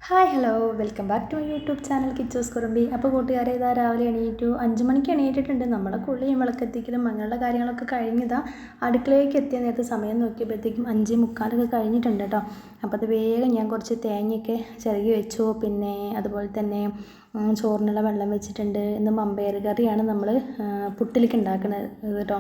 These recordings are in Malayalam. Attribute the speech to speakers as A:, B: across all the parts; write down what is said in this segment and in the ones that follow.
A: Hi hello welcome back to my YouTube channel കിച്ചൂസ് കുറുമ്പി. അപ്പോൾ കൂട്ടുകാരെ ഇതാ രാവിലെ എണീറ്റു 5 മണിക്ക് എണീറ്റിട്ടുണ്ട്. നമ്മളെ കുളിയും വിളക്കെത്തിക്കലും അങ്ങനെയുള്ള കാര്യങ്ങളൊക്കെ കഴിഞ്ഞതാ അടുക്കളയിലേക്ക് എത്തിയ നേരത്തെ സമയം നോക്കിയപ്പോഴത്തേക്കും 5:45 കഴിഞ്ഞിട്ടുണ്ട് കേട്ടോ. അപ്പോൾ അത് വേഗം ഞാൻ കുറച്ച് തേങ്ങയൊക്കെ ചിരകി വെച്ചു. പിന്നെ അതുപോലെ തന്നെ ചോറിനുള്ള വെള്ളം വെച്ചിട്ടുണ്ട്. ഇന്ന് മമ്പയർ കറിയാണ് നമ്മൾ പുട്ടിലേക്ക് ഉണ്ടാക്കുന്നത് കേട്ടോ.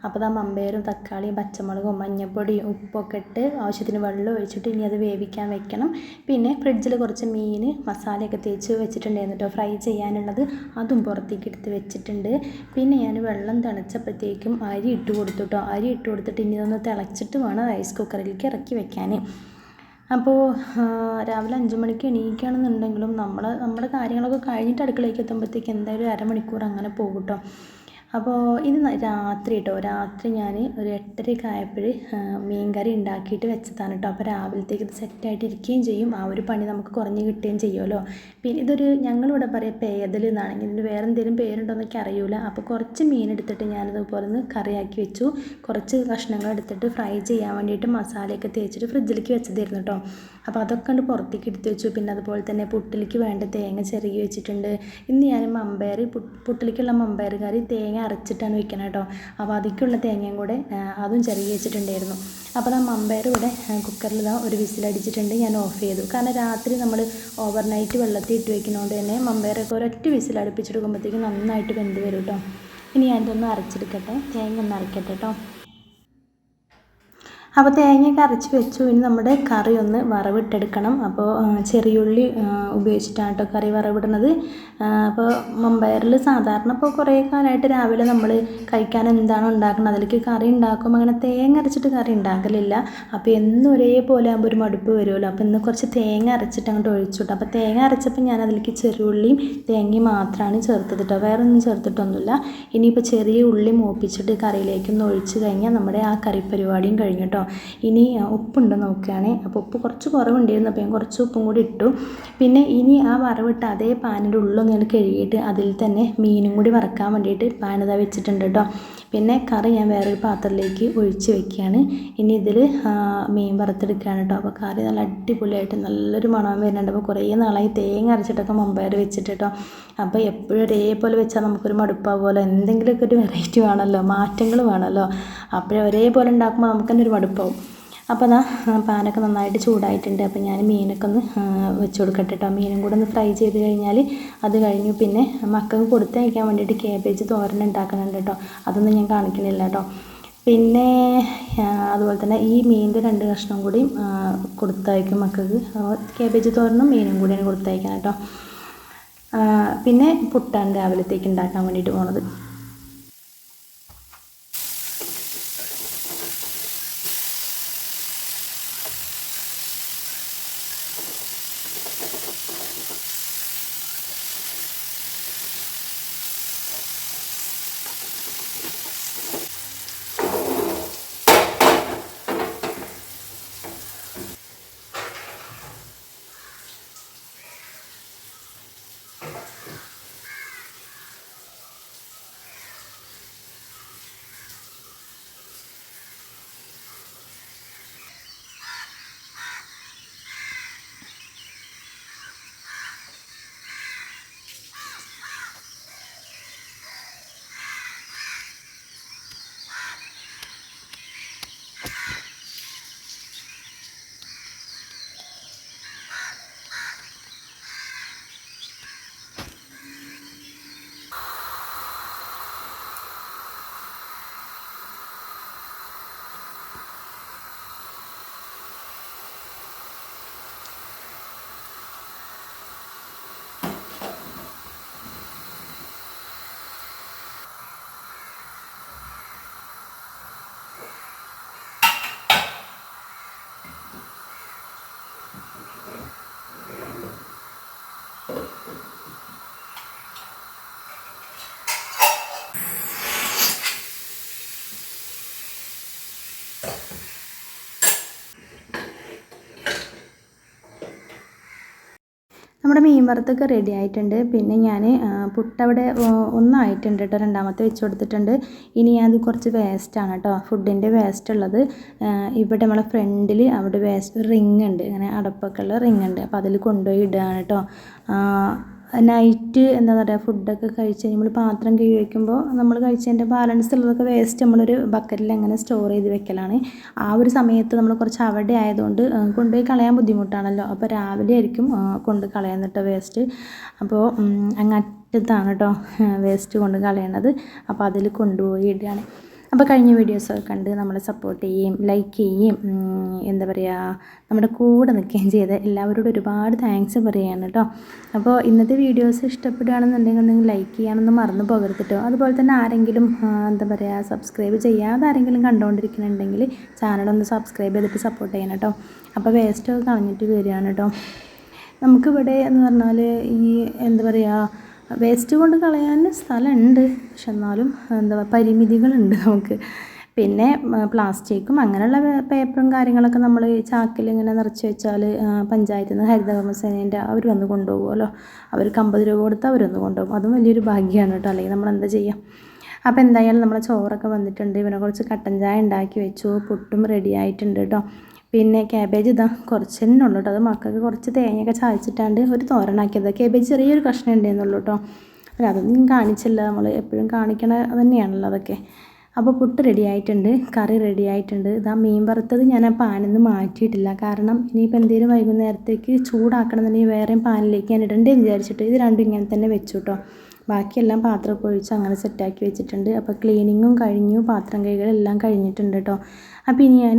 A: അപ്പോൾ ആ മമ്പയറും തക്കാളിയും പച്ചമുളകും മഞ്ഞൾപ്പൊടിയും ഉപ്പൊക്കെ ഇട്ട് ആവശ്യത്തിന് വെള്ളം ഒഴിച്ചിട്ട് ഇനി അത് വേവിക്കാൻ വെക്കണം. പിന്നെ ഫ്രിഡ്ജിൽ കുറച്ച് മീൻ മസാലയൊക്കെ തേച്ച് വെച്ചിട്ടുണ്ടായിരുന്നു കേട്ടോ, ഫ്രൈ ചെയ്യാനുള്ളത്. അതും പുറത്തേക്ക് എടുത്ത് വെച്ചിട്ടുണ്ട്. പിന്നെ ഞാൻ വെള്ളം തിളച്ചപ്പോഴത്തേക്കും അരി ഇട്ട് കൊടുത്തു കേട്ടോ. അരി ഇട്ട് കൊടുത്തിട്ട് ഇനി ഇതൊന്ന് തിളച്ചിട്ട് വേണം റൈസ് കുക്കറിലേക്ക് ഇറക്കി വെക്കാൻ. അപ്പോൾ രാവിലെ 5 മണിക്ക് എണീക്കുകയാണെന്നുണ്ടെങ്കിലും നമ്മുടെ കാര്യങ്ങളൊക്കെ കഴിഞ്ഞിട്ട് അടുക്കളയ്ക്ക് എത്തുമ്പോഴത്തേക്ക് എന്തായാലും അരമണിക്കൂർ അങ്ങനെ പോകും കേട്ടോ. അപ്പോൾ ഇത് രാത്രി കേട്ടോ, രാത്രി ഞാൻ ഒരു 8:30 ആയപ്പോൾ മീൻ കറി ഉണ്ടാക്കിയിട്ട് വെച്ചതാണ് കേട്ടോ. അപ്പോൾ രാവിലത്തേക്ക് ഇത് സെറ്റായിട്ട് ഇരിക്കുകയും ചെയ്യും, ആ ഒരു പണി നമുക്ക് കുറഞ്ഞ് കിട്ടുകയും ചെയ്യുമല്ലോ. പിന്നെ ഇതൊരു ഞങ്ങളിവിടെ പറയുക പേതൽ എന്നാണെങ്കിൽ ഇതിന് വേറെ എന്തെങ്കിലും പേരുണ്ടോയെന്നൊക്കെ അറിയില്ല. അപ്പോൾ കുറച്ച് മീൻ എടുത്തിട്ട് ഞാനിതുപോലെ ഒന്ന് കറിയാക്കി വെച്ചു. കുറച്ച് കഷ്ണങ്ങൾ എടുത്തിട്ട് ഫ്രൈ ചെയ്യാൻ വേണ്ടിയിട്ട് മസാലയൊക്കെ തേച്ചിട്ട് ഫ്രിഡ്ജിലേക്ക് വെച്ചതായിരുന്നു കേട്ടോ. അപ്പോൾ അതൊക്കെ കണ്ട് പുറത്തേക്ക് എടുത്ത് വെച്ചു. പിന്നെ അതുപോലെ തന്നെ പുട്ടിലേക്ക് വേണ്ട തേങ്ങ ചിരകി വെച്ചിട്ടുണ്ട്. ഇന്ന് ഞാൻ മമ്പയർ പുട്ടിലേക്കുള്ള മമ്പയർ കറി തേങ്ങ അരച്ചിട്ടാണ് വെക്കുന്നത് കേട്ടോ. അപ്പോൾ അതിലേക്കുള്ള തേങ്ങയും കൂടെ അതും ചിരകി വെച്ചിട്ടുണ്ടായിരുന്നു. അപ്പോൾ ആ മമ്പയർ ഇവിടെ കുക്കറിൽ ഒരു വിസിലടിച്ചിട്ടുണ്ട്. ഞാൻ ഓഫ് ചെയ്തു. കാരണം രാത്രി നമ്മൾ ഓവർനൈറ്റ് വെള്ളത്തിൽ ഇട്ട് വെക്കുന്നതുകൊണ്ട് തന്നെ മമ്പയറൊക്കെ ഒരൊറ്റ വിസിലടുപ്പിച്ചെടുക്കുമ്പോഴത്തേക്കും നന്നായിട്ട് വെന്ത് വരും കേട്ടോ. ഇനി ഞാനിതൊന്ന് അരച്ചെടുക്കട്ടെ, തേങ്ങ ഒന്ന് അരക്കട്ടെ കേട്ടോ. അപ്പോൾ തേങ്ങയൊക്കെ അരച്ച് വെച്ചു. ഇനി നമ്മുടെ കറി ഒന്ന് വറവിട്ടെടുക്കണം. അപ്പോൾ ചെറിയുള്ളി ഉപയോഗിച്ചിട്ടാണ് കേട്ടോ കറി വറവിടുന്നത്. അപ്പോൾ മമ്പയറിൽ സാധാരണ ഇപ്പോൾ കുറേ കാലമായിട്ട് രാവിലെ നമ്മൾ കഴിക്കാൻ എന്താണോ ഉണ്ടാക്കുന്നത് അതിലേക്ക് കറി ഉണ്ടാക്കുമ്പോൾ അങ്ങനെ തേങ്ങ അരച്ചിട്ട് കറി ഉണ്ടാക്കലില്ല. അപ്പോൾ എന്നും ഒരേപോലെ ആകുമ്പോൾ ഒരു മടുപ്പ് വരുമല്ലോ. അപ്പോൾ ഇന്ന് കുറച്ച് തേങ്ങ അരച്ചിട്ട് അങ്ങോട്ട് ഒഴിച്ചു കേട്ടോ. അപ്പോൾ തേങ്ങ അരച്ചപ്പോൾ ഞാൻ അതിലേക്ക് ചെറിയുള്ളിയും തേങ്ങയും മാത്രമാണ് ചേർത്തത് കേട്ടോ, വേറെ ഒന്നും ചേർത്തിട്ടൊന്നുമില്ല. ഇനിയിപ്പോൾ ചെറിയ ഉള്ളി മൂപ്പിച്ചിട്ട് കറിയിലേക്കൊന്ന് ഒഴിച്ച് കഴിഞ്ഞാൽ നമ്മുടെ ആ കറി പരിപാടിയും കഴിഞ്ഞു കേട്ടോ. ഇനി ഉപ്പുണ്ടോ നോക്കുകയാണ്. അപ്പോൾ ഉപ്പ് കുറച്ച് കുറവുണ്ടായിരുന്നു, അപ്പോൾ ഞാൻ കുറച്ച് ഉപ്പും കൂടി ഇട്ടു. പിന്നെ ഇനി ആ വറവിട്ട് അതേ പാനിൻ്റെ ഉള്ളൊന്ന് കഴുകിയിട്ട് അതിൽ തന്നെ മീനും കൂടി വറക്കാൻ വേണ്ടിയിട്ട് പാനത വെച്ചിട്ടുണ്ട് കേട്ടോ. പിന്നെ കറി ഞാൻ വേറൊരു പാത്രത്തിലേക്ക് ഒഴിച്ച് വെക്കുകയാണ്. ഇനി ഇതിൽ മീൻ വറുത്തെടുക്കുകയാണ് കേട്ടോ. അപ്പോൾ കറി നല്ല അടിപൊളിയായിട്ട് നല്ലൊരു മണം വരുന്നുണ്ട്. അപ്പോൾ കുറേ നാളായി തേങ്ങ അരച്ചിട്ടൊക്കെ മമ്പയർ വെച്ചിട്ട് കേട്ടോ. അപ്പോൾ എപ്പോഴും ഒരേപോലെ വെച്ചാൽ നമുക്കൊരു മടുപ്പാവുമല്ലോ. എന്തെങ്കിലുമൊക്കെ ഒരു വെറൈറ്റി വേണമല്ലോ, മാറ്റങ്ങൾ വേണമല്ലോ. അപ്പോഴേ ഒരേപോലെ ഉണ്ടാക്കുമ്പോൾ നമുക്ക് തന്നെ ഒരു മടുപ്പാവും. അപ്പോൾ അതാ പാനൊക്കെ നന്നായിട്ട് ചൂടായിട്ടുണ്ട്. അപ്പോൾ ഞാൻ മീനൊക്കെ ഒന്ന് വെച്ച് കൊടുക്കട്ടെ കേട്ടോ. മീനും കൂടെ ഒന്ന് ഫ്രൈ ചെയ്ത് കഴിഞ്ഞാൽ അത് കഴിഞ്ഞു. പിന്നെ മക്കൾക്ക് കൊടുത്തയക്കാൻ വേണ്ടിയിട്ട് കാബേജ് തോരൻ ഉണ്ടാക്കുന്നുണ്ട് കേട്ടോ. അതൊന്നും ഞാൻ കാണിക്കണില്ല കേട്ടോ. പിന്നെ അതുപോലെ തന്നെ ഈ മീനിൻ്റെ 2 കഷ്ണം കൂടി കൊടുത്തയക്കും മക്കൾക്ക്. കാബേജ് തോരനും മീനും കൂടിയാണ് കൊടുത്തയക്കാൻ കേട്ടോ. പിന്നെ പുട്ടാണ് രാവിലത്തേക്ക് ഉണ്ടാക്കാൻ വേണ്ടിയിട്ട് പോണത്. നമ്മുടെ മീൻ വറുത്തൊക്കെ റെഡി ആയിട്ടുണ്ട്. പിന്നെ ഞാൻ പുട്ടവിടെ ഒന്നായിട്ടുണ്ട് കേട്ടോ, രണ്ടാമത്തെ വെച്ച് കൊടുത്തിട്ടുണ്ട്. ഇനി അത് കുറച്ച് വേസ്റ്റാണ് കേട്ടോ, ഫുഡിൻ്റെ വേസ്റ്റ് ഉള്ളത് ഇവിടെ നമ്മളെ ഫ്രണ്ടിൽ അവിടെ വേസ്റ്റ് റിങ് ഉണ്ട്, ഇങ്ങനെ അടപ്പൊക്കെ ഉള്ള റിങ് ഉണ്ട്. അപ്പോൾ അതിൽ കൊണ്ടുപോയി ഇടുകയാണ് കേട്ടോ. നൈറ്റ് എന്താ പറയുക, ഫുഡൊക്കെ കഴിച്ച് നമ്മൾ പാത്രം കഴുകി വയ്ക്കുമ്പോൾ നമ്മൾ കഴിച്ചതിൻ്റെ ബാലൻസ് ഉള്ളതൊക്കെ വേസ്റ്റ് നമ്മളൊരു ബക്കറ്റിൽ അങ്ങനെ സ്റ്റോർ ചെയ്ത് വെക്കലാണ്. ആ ഒരു സമയത്ത് നമ്മൾ കുറച്ച് അവിടെ ആയതുകൊണ്ട് കൊണ്ടുപോയി കളയാൻ ബുദ്ധിമുട്ടാണല്ലോ. അപ്പോൾ രാവിലെ ആയിരിക്കും കൊണ്ട് കളയാൻ കേട്ടോ വേസ്റ്റ്. അപ്പോൾ അങ്ങറ്റത്താണ് കേട്ടോ വേസ്റ്റ് കൊണ്ട് കളയണത്. അപ്പോൾ അതിൽ കൊണ്ടുപോയി ഇടുകയാണ്. അപ്പോൾ കഴിഞ്ഞ വീഡിയോസൊക്കെ കണ്ട് നമ്മളെ സപ്പോർട്ട് ചെയ്യുകയും ലൈക്ക് ചെയ്യുകയും എന്താ പറയുക, നമ്മുടെ കൂടെ നിൽക്കുകയും ചെയ്ത് എല്ലാവരോടും ഒരുപാട് താങ്ക്സ് പറയുകയാണ് കേട്ടോ. അപ്പോൾ ഇന്നത്തെ വീഡിയോസ് ഇഷ്ടപ്പെടുകയാണെന്നുണ്ടെങ്കിൽ ലൈക്ക് ചെയ്യാനൊന്നും മറന്നു പോകരുത് കേട്ടോ. അതുപോലെ തന്നെ ആരെങ്കിലും എന്താ പറയുക, സബ്സ്ക്രൈബ് ചെയ്യാതെ ആരെങ്കിലും കണ്ടുകൊണ്ടിരിക്കുന്നുണ്ടെങ്കിൽ ചാനലൊന്ന് സബ്സ്ക്രൈബ് ചെയ്തിട്ട് സപ്പോർട്ട് ചെയ്യണം കേട്ടോ. അപ്പോൾ വേസ്റ്റൊക്കെ കളഞ്ഞിട്ട് വരികയാണ് കേട്ടോ. നമുക്കിവിടെ എന്ന് പറഞ്ഞാൽ ഈ എന്താ പറയുക, വേസ്റ്റ് കൊണ്ട് കളയാൻ സ്ഥലമുണ്ട്, പക്ഷെ എന്നാലും എന്താ പരിമിതികളുണ്ട് നമുക്ക്. പിന്നെ പ്ലാസ്റ്റിക്കും അങ്ങനെയുള്ള പേപ്പറും കാര്യങ്ങളൊക്കെ നമ്മൾ ചാക്കിൽ ഇങ്ങനെ നിറച്ച് വെച്ചാൽ പഞ്ചായത്തിൽ നിന്ന് ഹരിതകർമ്മസേനേൻ്റെ അവർ വന്ന് കൊണ്ടുപോകുമല്ലോ. അവർക്ക് 50 രൂപ കൊടുത്ത് അവരൊന്ന് കൊണ്ടുപോകും. അതും വലിയൊരു ഭാഗ്യമാണ് കേട്ടോ, അല്ലെങ്കിൽ നമ്മൾ എന്താ ചെയ്യുക. അപ്പോൾ എന്തായാലും നമ്മളെ ചോറൊക്കെ വന്നിട്ടുണ്ട്. പിന്നെ കുറച്ച് കട്ടൻ ചായ ഉണ്ടാക്കി വെച്ചു, പുട്ടും റെഡി ആയിട്ടുണ്ട് കേട്ടോ. പിന്നെ ക്യാബേജ് ഇതാ കുറച്ച് തന്നെ ഉള്ളൂ കേട്ടോ. അത് മക്കൾക്ക് കുറച്ച് തേങ്ങയൊക്കെ ചായച്ചിട്ടാണ്ട് ഒരു തോരനാക്കിയത്. ക്യാബേജ് ചെറിയൊരു കഷ്ണം ഉണ്ടെന്നുള്ളൂ കേട്ടോ. അല്ല അതൊന്നും കാണിച്ചില്ല, നമ്മൾ എപ്പോഴും കാണിക്കണ തന്നെയാണല്ലോ അതൊക്കെ. അപ്പോൾ പുട്ട് റെഡി ആയിട്ടുണ്ട്, കറി റെഡി ആയിട്ടുണ്ട്. ഇതാ മീൻ വറുത്തത് ഞാൻ ആ പാനിൽ നിന്ന് മാറ്റിയിട്ടില്ല, കാരണം ഇനിയിപ്പോൾ എന്തെങ്കിലും വൈകുന്നേരത്തേക്ക് ചൂടാക്കണമെന്നുണ്ടെങ്കിൽ വേറെയും പാനിലേക്ക് ഞാൻ ഇടണ്ടേന്ന് വിചാരിച്ചിട്ട് ഇത് രണ്ടും ഇങ്ങനെ തന്നെ വെച്ചു കേട്ടോ. ബാക്കിയെല്ലാം പാത്രമൊക്കെ ഒഴിച്ച് അങ്ങനെ സെറ്റാക്കി വെച്ചിട്ടുണ്ട്. അപ്പോൾ ക്ലീനിങ്ങും കഴിഞ്ഞു, പാത്രം കൈകളെല്ലാം കഴിഞ്ഞിട്ടുണ്ട് കേട്ടോ. അപ്പോൾ ഇനി ഞാൻ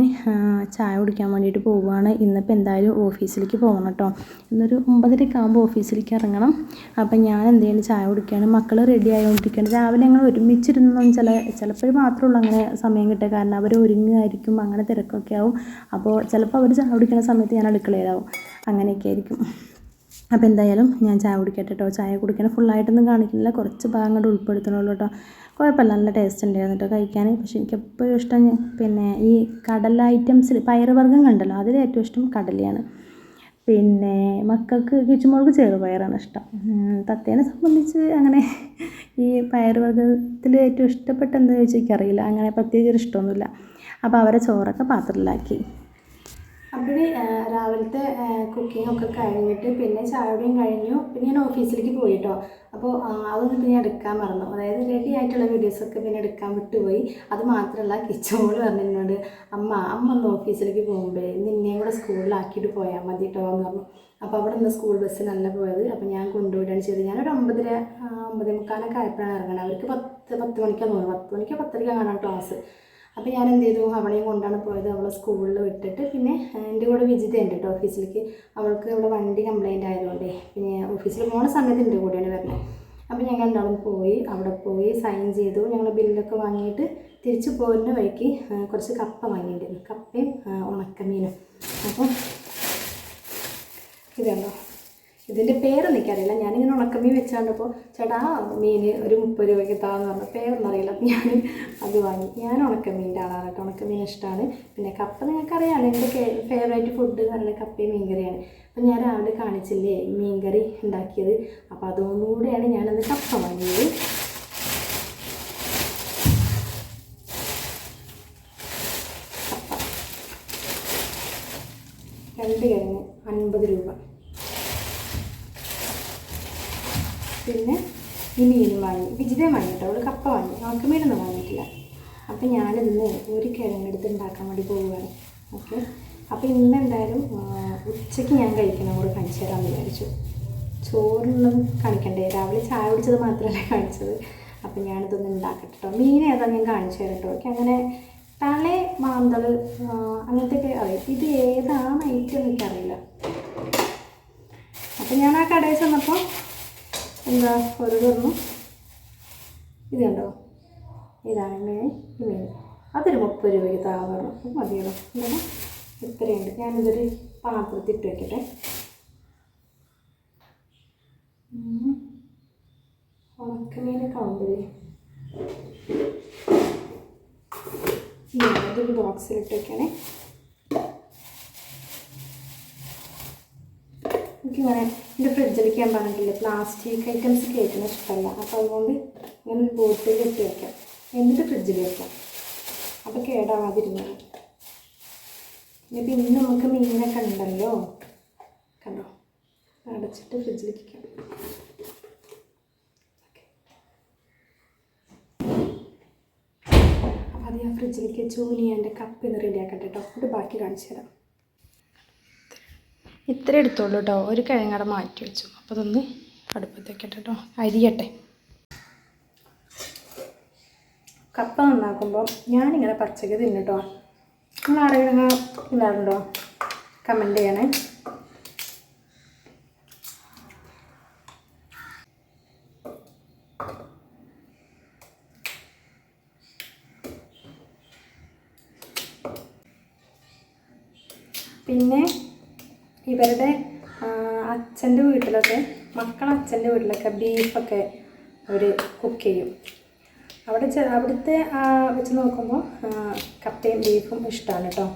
A: ചായ കുടിക്കാൻ വേണ്ടിയിട്ട് പോവുകയാണ്. ഇന്നിപ്പോൾ എന്തായാലും ഓഫീസിലേക്ക് പോകണം കേട്ടോ. ഇന്നൊരു 9:30 ആകുമ്പോൾ ഓഫീസിലേക്ക് ഇറങ്ങണം. അപ്പം ഞാൻ എന്ത് ചെയ്യുന്നത്, ചായ കുടിക്കുകയാണ്. മക്കൾ റെഡി ആയിക്കൊണ്ടിരിക്കുകയാണ്. രാവിലെ ഞങ്ങൾ ഒരുമിച്ചിരുന്നൊന്നും ചിലപ്പോൾ മാത്രമേ ഉള്ളൂ അങ്ങനെ സമയം കിട്ടുക, കാരണം അവർ ഒരുങ്ങുമായിരിക്കും, അങ്ങനെ തിരക്കൊക്കെ ആവും. അപ്പോൾ ചിലപ്പോൾ അവർ ചായ കുടിക്കുന്ന സമയത്ത് ഞാൻ അടുക്കളയിലാവും, അങ്ങനെയൊക്കെ ആയിരിക്കും. അപ്പോൾ എന്തായാലും ഞാൻ ചായ കുടിക്കട്ടെ കേട്ടോ. ചായ കുടിക്കണം, ഫുള്ളായിട്ടൊന്നും കാണിക്കുന്നില്ല, കുറച്ച് ഭാഗം കൊണ്ട് ഉൾപ്പെടുത്തണുള്ളൂ കേട്ടോ. കുഴപ്പമില്ല, നല്ല ടേസ്റ്റ് ഉണ്ടായിരുന്നു കേട്ടോ കഴിക്കാൻ. പക്ഷേ എനിക്ക് എപ്പോഴും ഇഷ്ടം പിന്നെ ഈ കടല ഐറ്റംസിൽ പയറുവർഗ്ഗം കണ്ടല്ലോ, അതിൽ ഏറ്റവും ഇഷ്ടം കടലയാണ്. പിന്നെ മക്കൾക്ക് കിച്ചുമോൾക്ക് ചെറുപയറാണ് ഇഷ്ടം. തത്തേനെ സംബന്ധിച്ച് അങ്ങനെ ഈ പയറുവർഗ്ഗത്തിൽ ഏറ്റവും ഇഷ്ടപ്പെട്ട എന്താ ചോദിച്ചാൽ എനിക്കറിയില്ല, അങ്ങനെ പ്രത്യേകിച്ചൊരു ഇഷ്ടമൊന്നുമില്ല. അപ്പോൾ അവരെ ചോറൊക്കെ പാത്രത്തിലാക്കി. അപ്പോൾ രാവിലത്തെ കുക്കിംഗ് ഒക്കെ കഴിഞ്ഞിട്ട് പിന്നെ ചായയുടെയും കഴിഞ്ഞു. പിന്നെ ഞാൻ ഓഫീസിലേക്ക് പോയി കേട്ടോ. അപ്പോൾ അതൊന്നും പിന്നെ എടുക്കാൻ മറന്നു, അതായത് റെഡി ആയിട്ടുള്ള വീഡിയോസൊക്കെ പിന്നെ എടുക്കാൻ വിട്ടുപോയി. അത് മാത്രമല്ല കിച്ചോൾ പറഞ്ഞു എന്നോട്, അമ്മ ഒന്ന് ഓഫീസിലേക്ക് പോകുമ്പോഴേ നിന്നെയും കൂടെ സ്കൂളിലാക്കിയിട്ട് പോയാൽ മതി കേട്ടോ എന്ന് പറഞ്ഞു. അപ്പോൾ അവിടെ നിന്ന് സ്കൂൾ ബസ്സിനല്ല പോയത്, അപ്പോൾ ഞാൻ കൊണ്ടുവിടുകയാണ് ചെയ്തത്. ഞാനൊരു 9:45 ആയപ്പോഴാണ് ഇറങ്ങണത്. അവർക്ക് 10 മണിക്കാണ് തോന്നുന്നു, 10 മണിക്കോ 10:30 കാണാൻ ക്ലാസ്. അപ്പോൾ ഞാൻ എന്ത് ചെയ്തു, അവളെയും കൊണ്ടാണ് പോയത്. അവളെ സ്കൂളിൽ വിട്ടിട്ട് പിന്നെ എൻ്റെ കൂടെ വിജിത ഉണ്ട് കേട്ടോ ഓഫീസിലേക്ക്. അവൾക്ക് ഇവിടെ വണ്ടി കംപ്ലൈൻറ്റ് ആയതുകൊണ്ടേ പിന്നെ ഓഫീസിൽ പോകുന്ന സമയത്ത് എൻ്റെ കൂടെയാണ് വരുന്നത്. അപ്പോൾ ഞങ്ങൾ രണ്ടാളും പോയി, അവിടെ പോയി സൈൻ ചെയ്തു. ഞങ്ങൾ ബില്ലൊക്കെ വാങ്ങിയിട്ട് തിരിച്ച് പോരുന്ന വഴിക്ക് കുറച്ച് കപ്പ വാങ്ങിയിട്ടുണ്ടായിരുന്നു, കപ്പയും ഉണക്കമീനും. അപ്പം ഇതുണ്ടോ, ഇതിൻ്റെ പേരൊന്നും എനിക്കറിയില്ല. ഞാനിങ്ങനെ ഉണക്കമീൻ വെച്ചാണ്ടപ്പോൾ ചേട്ടാ മീൻ ഒരു 30 രൂപയ്ക്ക് താന്ന് പറഞ്ഞു, പേരൊന്നും അറിയില്ല. അപ്പോൾ ഞാൻ അത് വാങ്ങി. ഞാൻ ഉണക്കമീൻ്റെ ആളാണ് കേട്ടോ, ഉണക്കമീൻ ഇഷ്ടമാണ്. പിന്നെ കപ്പ നിങ്ങൾക്കറിയാമല്ലോ, എൻ്റെ ഫേവറേറ്റ് ഫുഡ് എന്ന് പറയുന്നത് കപ്പയും മീൻകറിയാണ്. അപ്പം ഞാൻ രാവിലെ കാണിച്ചില്ലേ മീൻകറി ഉണ്ടാക്കിയത്, അപ്പോൾ അതുകൊണ്ടുകൂടിയാണ് ഞാനത് കപ്പ വാങ്ങിയത്. കപ്പ 2 കിഴങ്ങ് 50 രൂപ. പിന്നെ ഈ മീനും വാങ്ങി, വിജിതയും വാങ്ങി കേട്ടോ. അവൾ കപ്പ വാങ്ങി, അവൾക്ക് മീനൊന്നും വാങ്ങിയിട്ടില്ല. അപ്പം ഞാനിന്ന് ഒരു കിഴങ്ങെടുത്ത് ഉണ്ടാക്കാൻ വേണ്ടി പോവുകയാണ്. ഓക്കെ, അപ്പോൾ ഇന്ന് എന്തായാലും ഉച്ചയ്ക്ക് ഞാൻ കഴിക്കണം കൂടെ കാണിച്ചു തരാമെന്ന് വിചാരിച്ചു. ചോറൊന്നും കാണിക്കണ്ടേ, രാവിലെ ചായ കുടിച്ചത് മാത്രമല്ല കാണിച്ചത്. അപ്പം ഞാനിതൊന്നും ഉണ്ടാക്കട്ടെ കേട്ടോ. മീൻ ഏതാ ഞാൻ കാണിച്ചു തരാം കേട്ടോ. ഓക്കെ, അങ്ങനെ തളെ മാന്തൾ അങ്ങനത്തെയൊക്കെ അറിയാം. ഇത് ഏതാണ് ഐറ്റം എനിക്കറിയില്ല. അപ്പം ഞാൻ ആ കടയിൽ ചെന്നപ്പോൾ എന്താ ഒരു പറഞ്ഞു, ഇത് കണ്ടോ, ഇതാണ് മീൻ. ഈ മീൻ അതൊരു 30 രൂപയ്ക്ക് താഴെ പറഞ്ഞു. അപ്പം മതിയല്ലോ, എന്താ ഇത്രയുണ്ട്. ഞാനിതൊരു പാത്രത്തിട്ട് വയ്ക്കട്ടെ. ഉണക്കമീനൊക്കെ ആകുമ്പോഴേ ഇതൊരു ബോക്സിലിട്ട് വയ്ക്കണേ. എനിക്കിങ്ങനെ എൻ്റെ ഫ്രിഡ്ജിലേക്ക് ഞാൻ പറഞ്ഞിട്ടില്ല പ്ലാസ്റ്റിക് ഐറ്റംസ് കയറ്റുന്ന ഇഷ്ടമല്ല. അപ്പോൾ അതുകൊണ്ട് ഇങ്ങനെ ഒരു ബോട്ടിൽ ഇട്ട് വയ്ക്കാം, എന്നിട്ട് ഫ്രിഡ്ജിൽ വയ്ക്കാം. അപ്പോൾ കേടാവാതിരുന്നത്. ഇനിയിപ്പോൾ ഇന്ന് നമുക്ക് മീനൊക്കെ ഉണ്ടല്ലോ, കണ്ടോ, അടച്ചിട്ട് ഫ്രിഡ്ജിലേക്ക് വയ്ക്കാം. അപ്പോൾ അത് ഞാൻ ഫ്രിഡ്ജിലേക്ക് വെച്ചു. ഇനി എൻ്റെ കപ്പ് ഇന്ന് റെഡിയാക്കട്ടെ കേട്ടോ. ഇത് ബാക്കി കാണിച്ചു തരാം. ഇത്ര എടുത്തോളൂ കേട്ടോ, ഒരു കിഴങ്ങട മാറ്റി വെച്ചു. അപ്പോൾ അതൊന്ന് അടുപ്പത്ത് വെക്കട്ടെ കേട്ടോ, അരിയട്ടെ. കപ്പ നന്നാക്കുമ്പോൾ ഞാനിങ്ങനെ പച്ചക്ക് തിന്നിട്ടോ. നിങ്ങൾ ആരെങ്കിലും തിന്നാറുണ്ടോ? കമൻറ്റ് ചെയ്യണേ. പിന്നെ ഇവരുടെ അച്ഛൻ്റെ വീട്ടിലൊക്കെ, അച്ഛൻ്റെ വീട്ടിലൊക്കെ ബീഫൊക്കെ അവർ കുക്ക് ചെയ്യും. അവിടുത്തെ വെച്ച് നോക്കുമ്പോൾ കപ്പയും ബീഫും ഇഷ്ടമാണ് കേട്ടോ.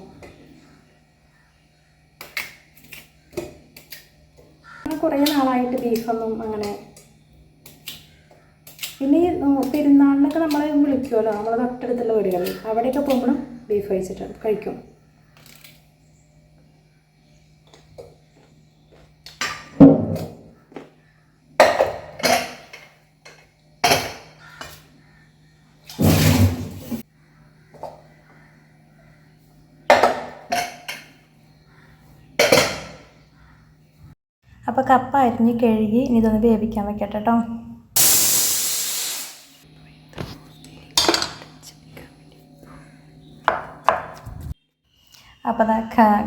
A: കുറേ നാളായിട്ട് ബീഫൊന്നും അങ്ങനെ. പിന്നെ ഈ പെരുന്നാളിനൊക്കെ നമ്മളെ വിളിക്കുമല്ലോ, നമ്മളെ തൊട്ടടുത്തുള്ള വീടുകളിൽ, അവിടെയൊക്കെ പോകുമ്പോഴും ബീഫ് കഴിക്കും. അപ്പോൾ കപ്പ അരിഞ്ഞ് കഴുകി ഇനി ഇതൊന്ന് വേവിക്കാൻ വെക്കട്ടെ കേട്ടോ. അപ്പോൾ അതാ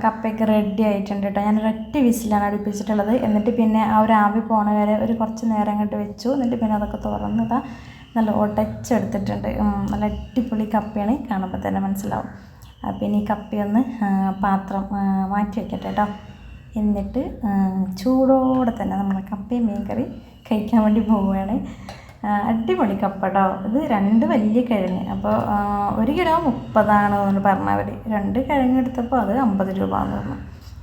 A: കപ്പയൊക്കെ റെഡി ആയിട്ടുണ്ട് കേട്ടോ. ഞാൻ ഒരൊറ്റ വിസിലാണ് അടുപ്പിച്ചിട്ടുള്ളത്. എന്നിട്ട് പിന്നെ ആ ഒരു ആവി പോണ വരെ ഒരു കുറച്ച് നേരം അങ്ങോട്ട് വെച്ചു. എന്നിട്ട് പിന്നെ അതൊക്കെ തുറന്നതാ നല്ല ഉടച്ചെടുത്തിട്ടുണ്ട്. നല്ല അടിപൊളി കപ്പയാണ്, കാണുമ്പോൾ തന്നെ മനസ്സിലാവും. പിന്നെ ഈ കപ്പയൊന്ന് പാത്രം മാറ്റി വയ്ക്കട്ടെ കേട്ടോ. എന്നിട്ട് ചൂടോടെ തന്നെ നമ്മൾ കപ്പയും മീൻ കറി കഴിക്കാൻ വേണ്ടി പോവുകയാണ്. അടിപൊളി കപ്പ കേട്ടോ. ഇത് 2 വലിയ കിഴങ്ങ്. അപ്പോൾ 1 കിലോ 30 എന്ന് പറഞ്ഞവർ, 2 കിഴങ്ങ് എടുത്തപ്പോൾ അത് 50 രൂപ എന്ന് പറഞ്ഞു.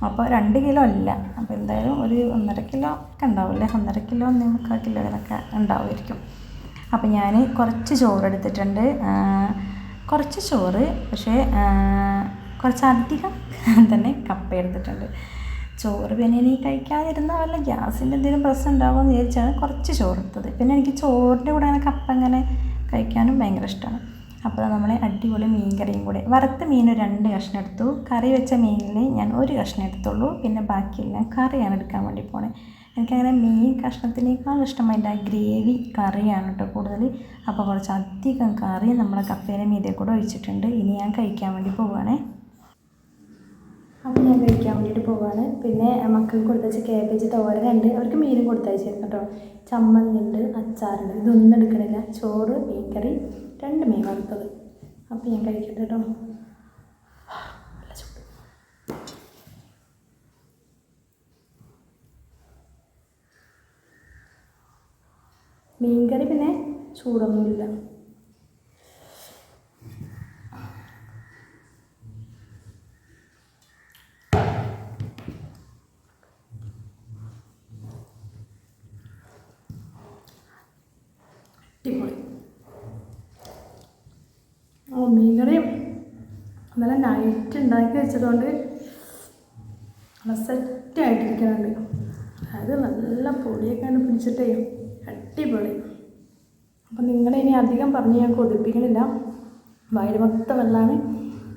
A: അപ്പോൾ 2 കിലോ അല്ല, അപ്പോൾ എന്തായാലും ഒരു 1.5 കിലോ ഒക്കെ ഉണ്ടാവില്ലേ, 1.5 കിലോ 1.25 കിലോനൊക്കെ ഉണ്ടാവുമായിരിക്കും. അപ്പോൾ ഞാൻ കുറച്ച് ചോറ് എടുത്തിട്ടുണ്ട്. കുറച്ച് ചോറ്, പക്ഷേ കുറച്ചധികം തന്നെ കപ്പ എടുത്തിട്ടുണ്ട്. ചോറ് പിന്നെ ഇനി കഴിക്കാതിരുന്നാൽ വല്ല ഗ്യാസിൻ്റെ എന്തെങ്കിലും പ്രശ്നം ഉണ്ടാവുമെന്ന് വിചാരിച്ചാണ് കുറച്ച് ചോറെടുത്തത്. പിന്നെ എനിക്ക് ചോറിൻ്റെ കൂടെ അങ്ങനെ കപ്പ അങ്ങനെ കഴിക്കാനും ഭയങ്കര ഇഷ്ടമാണ്. അപ്പോൾ നമ്മൾ അടിപൊളി മീൻ കറിയും കൂടെ, വറുത്ത മീൻ 2 കഷ്ണം എടുത്തു. കറി വെച്ച മീനിൽ ഞാൻ 1 കഷ്ണം എടുത്തുള്ളൂ. പിന്നെ ബാക്കിയെല്ലാം കറിയാണ് എടുക്കാൻ വേണ്ടി പോണത്. എനിക്കങ്ങനെ മീൻ കഷ്ണത്തിനേക്കാൾ ഇഷ്ടം അതിൻ്റെ ഗ്രേവി കറിയാണ് കേട്ടോ കൂടുതൽ. അപ്പോൾ കുറച്ചധികം കറി നമ്മളെ കപ്പേനെ മീതെ കൂടെ ഒഴിച്ചിട്ടുണ്ട്. ഇനി ഞാൻ കഴിക്കാൻ വേണ്ടി പോവുകയാണേ. അപ്പോൾ ഞാൻ കഴിക്കാൻ വേണ്ടിയിട്ട് പോവാണ്. പിന്നെ മക്കൾക്ക് കൊടുത്തയച്ച കാബേജ് തോരനുണ്ട്, അവർക്ക് മീനും കൊടുത്തയച്ചിരുന്നു കേട്ടോ. ചമ്മന്തി ഉണ്ട്, അച്ചാറുണ്ട്. ഇതൊന്നും എടുക്കണില്ല. ചോറ്, മീൻ കറി, 2 മീൻ വറുത്തത്. അപ്പോൾ ഞാൻ കഴിക്കട്ടെ കേട്ടോ. മീൻ കറി പിന്നെ ചൂടൊന്നുമില്ല. അടിപൊളി. മീൻകറി നല്ല നൈറ്റ് ഉണ്ടാക്കി വെച്ചതുകൊണ്ട് നല്ല സെറ്റായിട്ടിരിക്കുന്നുണ്ട്. അതായത് നല്ല പൊടിയൊക്കെ പിടിച്ചിട്ടേ അടിപൊളി. അപ്പം നിങ്ങളെ ഇനി അധികം പറഞ്ഞ് ഞാൻ കൊതിപ്പിക്കണില്ല, വയറ് മൊത്തം വെള്ളമാണ്.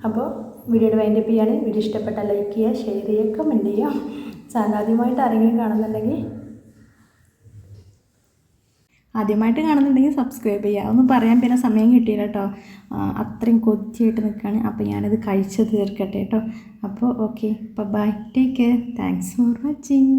A: അപ്പോൾ വീഡിയോയുടെ വൈൻഡപ്പ് ചെയ്യാണ്. വീഡിയോ ഇഷ്ടപ്പെട്ടാൽ ലൈക്ക് ചെയ്യുക, ഷെയർ ചെയ്യുക, കമൻറ്റ് ചെയ്യുക. ചാനൽ ആദ്യമായിട്ട് ആരെങ്കിലും കാണുന്നുണ്ടെങ്കിൽ സബ്സ്ക്രൈബ് ചെയ്യുക. ഒന്നും പറയാൻ പിന്നെ സമയം കിട്ടിയില്ല കേട്ടോ, അത്രയും കൊതിയായിട്ട് നിൽക്കുകയാണ്. അപ്പോൾ ഞാനിത് കഴിച്ച് തീർക്കട്ടെ കേട്ടോ. അപ്പോൾ okay, bye, take care, thanks for watching.